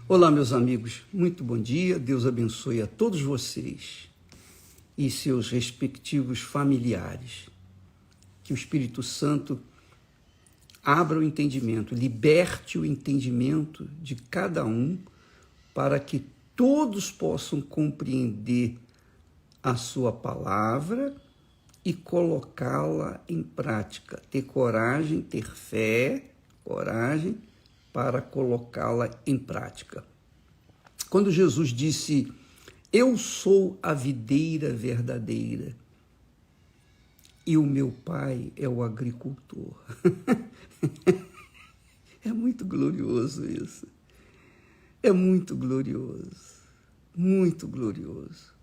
Olá, meus amigos, muito bom dia, Deus abençoe a todos vocês e seus respectivos familiares. Que o Espírito Santo abra o entendimento, liberte o entendimento de cada um para que todos possam compreender a sua palavra e colocá-la em prática. Ter coragem, ter fé, coragem para colocá-la em prática. Quando Jesus disse, eu sou a videira verdadeira e o meu pai é o agricultor. É muito glorioso isso. É muito glorioso. Muito glorioso.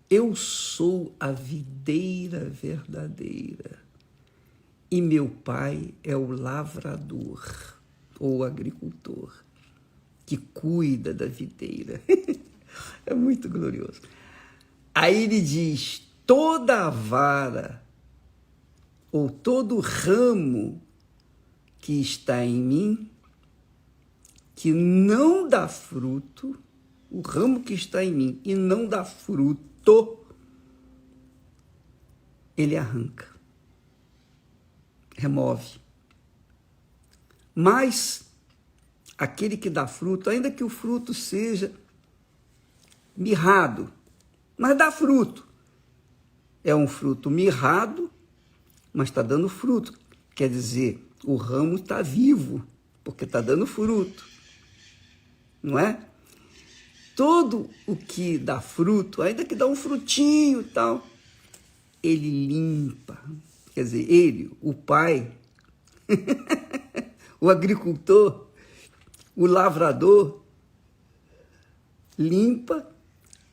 Eu sou a videira verdadeira e meu pai é o lavrador ou agricultor que cuida da videira. É muito glorioso. Aí ele diz, toda a vara ou todo ramo que está em mim, que não dá fruto, o ramo que está em mim e não dá fruto, ele arranca, remove. Mas aquele que dá fruto, ainda que o fruto seja mirrado, mas dá fruto. É um fruto mirrado, mas está dando fruto. Quer dizer, o ramo está vivo, porque está dando fruto. Não é? Todo o que dá fruto, ainda que dá um frutinho e tal, ele limpa. Quer dizer, ele, o pai, o agricultor, o lavrador, limpa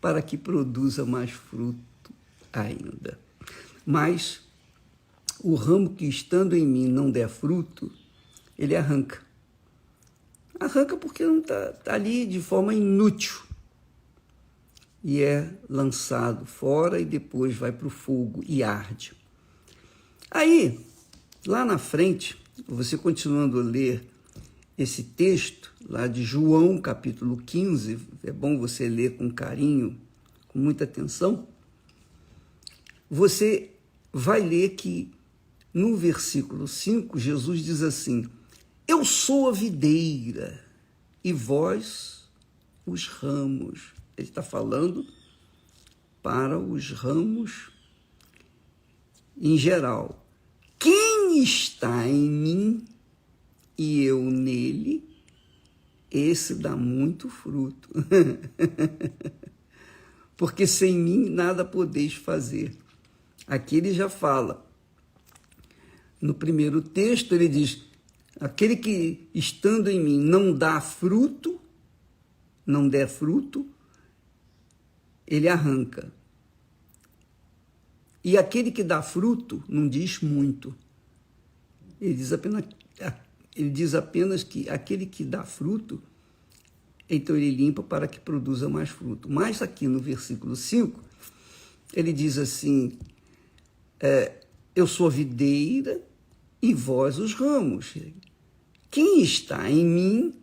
para que produza mais fruto ainda. Mas o ramo que estando em mim não der fruto, ele arranca. Arranca porque não está ali de forma inútil. E é lançado fora e depois vai para o fogo e arde. Aí, lá na frente, você continuando a ler esse texto, lá de João, capítulo 15, é bom você ler com carinho, com muita atenção, você vai ler que no versículo 5, Jesus diz assim, eu sou a videira e vós os ramos. Ele está falando para os ramos em geral. Quem está em mim e eu nele, esse dá muito fruto. Porque sem mim nada podeis fazer. Aqui ele já fala. No primeiro texto ele diz, aquele que estando em mim não dá fruto, não der fruto, ele arranca. E aquele que dá fruto não diz muito. Ele diz apenas que aquele que dá fruto, então ele limpa para que produza mais fruto. Mas aqui no versículo 5, ele diz assim, eu sou a videira e vós os ramos. Quem está em mim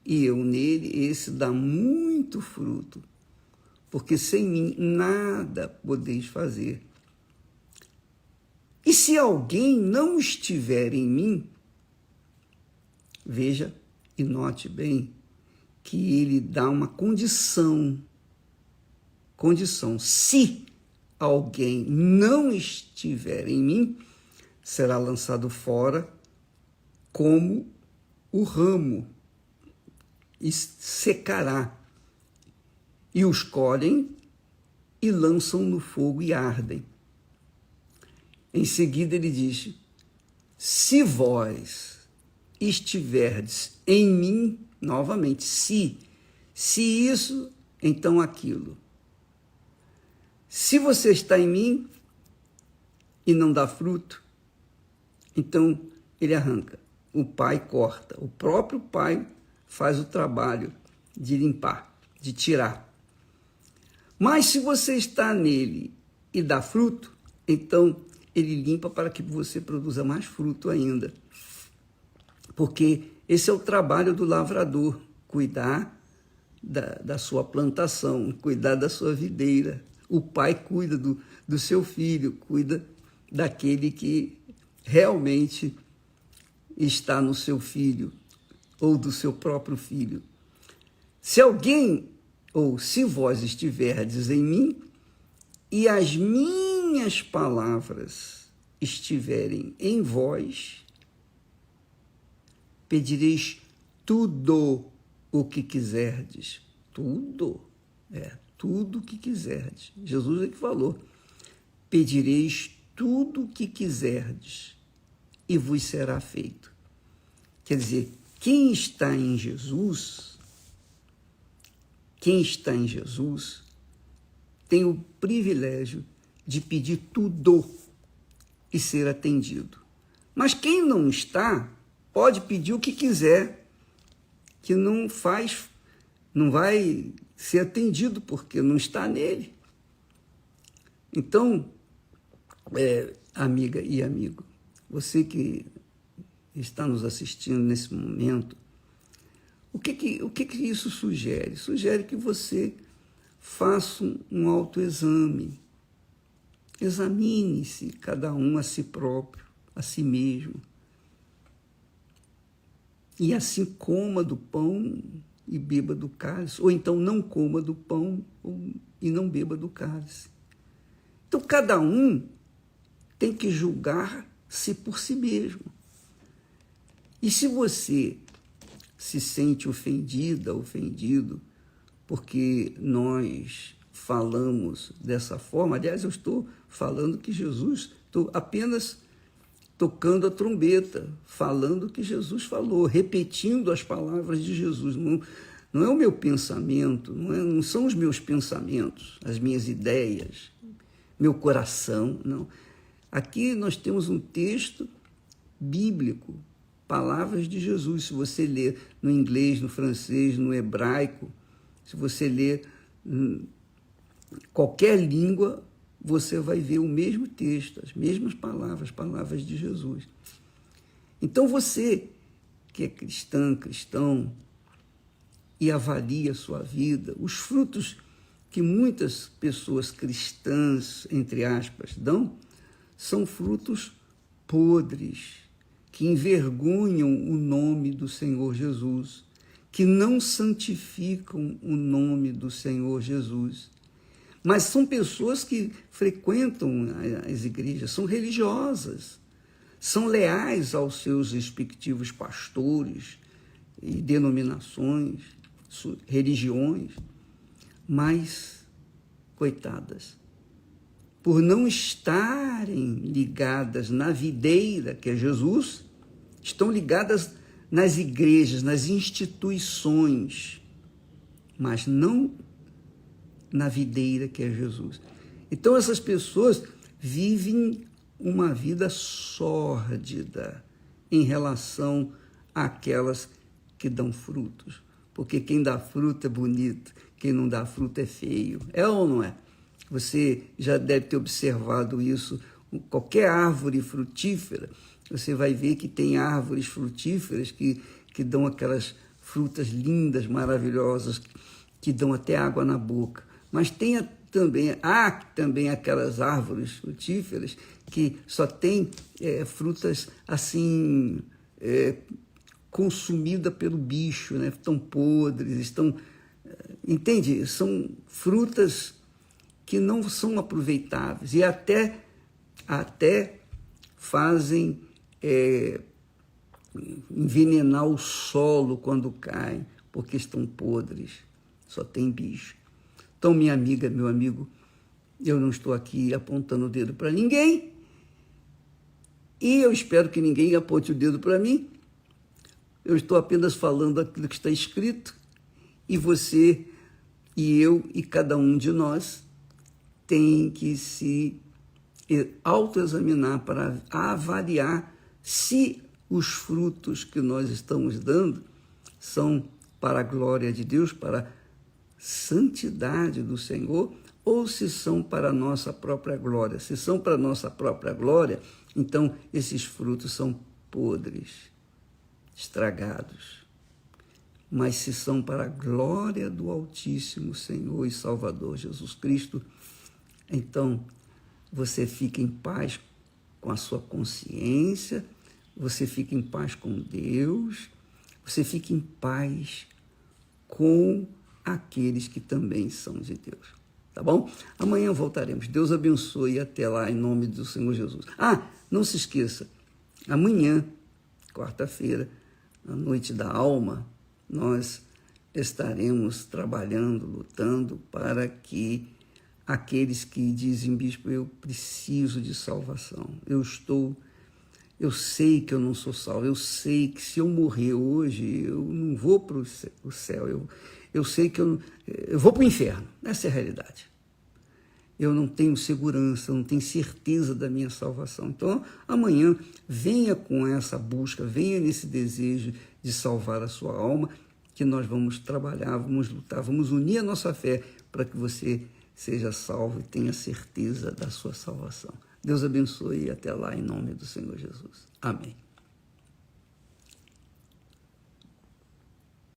e eu nele, esse dá muito fruto, porque sem mim nada podeis fazer. E se alguém não estiver em mim, veja e note bem que ele dá uma condição. Se alguém não estiver em mim, será lançado fora como o ramo e secará. E os colhem e lançam no fogo e ardem. Em seguida ele diz, se vós estiverdes em mim, novamente, se isso, então aquilo. Se você está em mim e não dá fruto, então ele arranca. O pai corta, o próprio pai faz o trabalho de limpar, de tirar. Mas se você está nele e dá fruto, então ele limpa para que você produza mais fruto ainda. Porque esse é o trabalho do lavrador, cuidar da sua plantação, cuidar da sua videira. O pai cuida do seu filho, cuida daquele que realmente está no seu filho ou do seu próprio filho. Se alguém, ou se vós estiverdes em mim, e as minhas palavras estiverem em vós, pedireis tudo o que quiserdes. Tudo, tudo o que quiserdes. Jesus é que falou, pedireis tudo o que quiserdes e vos será feito. Quer dizer, quem está em Jesus tem o privilégio de pedir tudo e ser atendido. Mas quem não está, pode pedir o que quiser, que não vai ser atendido, porque não está nele. Então, amiga e amigo, você que está nos assistindo nesse momento, o que isso sugere? Sugere que você faça um autoexame. Examine-se, cada um a si próprio, a si mesmo. E assim coma do pão e beba do cálice. Ou então não coma do pão e não beba do cálice. Então, cada um tem que julgar-se por si mesmo. E se você se sente ofendida, ofendido, porque nós falamos dessa forma, aliás, eu estou falando que Jesus, estou apenas tocando a trombeta, falando o que Jesus falou, repetindo as palavras de Jesus. Não é o meu pensamento, não são os meus pensamentos, as minhas ideias, meu coração, não. Aqui nós temos um texto bíblico, palavras de Jesus. Se você ler no inglês, no francês, no hebraico, se você ler qualquer língua, você vai ver o mesmo texto, as mesmas palavras, palavras de Jesus. Então você que é cristão, e avalia a sua vida, os frutos que muitas pessoas cristãs, entre aspas, dão, são frutos podres, que envergonham o nome do Senhor Jesus, que não santificam o nome do Senhor Jesus. Mas são pessoas que frequentam as igrejas, são religiosas, são leais aos seus respectivos pastores e denominações, religiões, mas, coitadas, por não estarem ligadas na videira, que é Jesus, estão ligadas nas igrejas, nas instituições, mas não na videira, que é Jesus. Então, essas pessoas vivem uma vida sórdida em relação àquelas que dão frutos. Porque quem dá fruto é bonito, quem não dá fruto é feio. É ou não é? Você já deve ter observado isso. Qualquer árvore frutífera, você vai ver que tem árvores frutíferas que dão aquelas frutas lindas, maravilhosas, que dão até água na boca. Mas há também aquelas árvores frutíferas que só têm frutas assim, consumidas pelo bicho, né? Estão podres, entende? São frutas que não são aproveitáveis e até fazem envenenar o solo quando caem, porque estão podres, só tem bicho. Então, minha amiga, meu amigo, eu não estou aqui apontando o dedo para ninguém e eu espero que ninguém aponte o dedo para mim. Eu estou apenas falando aquilo que está escrito e você e eu e cada um de nós tem que se autoexaminar para avaliar se os frutos que nós estamos dando são para a glória de Deus, para a santidade do Senhor, ou se são para a nossa própria glória. Se são para a nossa própria glória, então esses frutos são podres, estragados. mas se são para a glória do Altíssimo Senhor e Salvador Jesus Cristo, então você fica em paz com a sua consciência, você fica em paz com Deus, você fica em paz com aqueles que também são de Deus. Tá bom? Amanhã voltaremos. Deus abençoe e até lá, em nome do Senhor Jesus. Não se esqueça, amanhã, quarta-feira, na noite da alma, nós estaremos trabalhando, lutando para que aqueles que dizem, bispo, eu preciso de salvação, eu sei que eu não sou salvo, eu sei que se eu morrer hoje, eu não vou para o céu, eu sei que eu vou para o inferno. Essa é a realidade. Eu não tenho segurança, eu não tenho certeza da minha salvação. Então, amanhã, venha com essa busca, venha nesse desejo de salvar a sua alma, que nós vamos trabalhar, vamos lutar, vamos unir a nossa fé para que você seja salvo e tenha certeza da sua salvação. Deus abençoe e até lá, em nome do Senhor Jesus. Amém.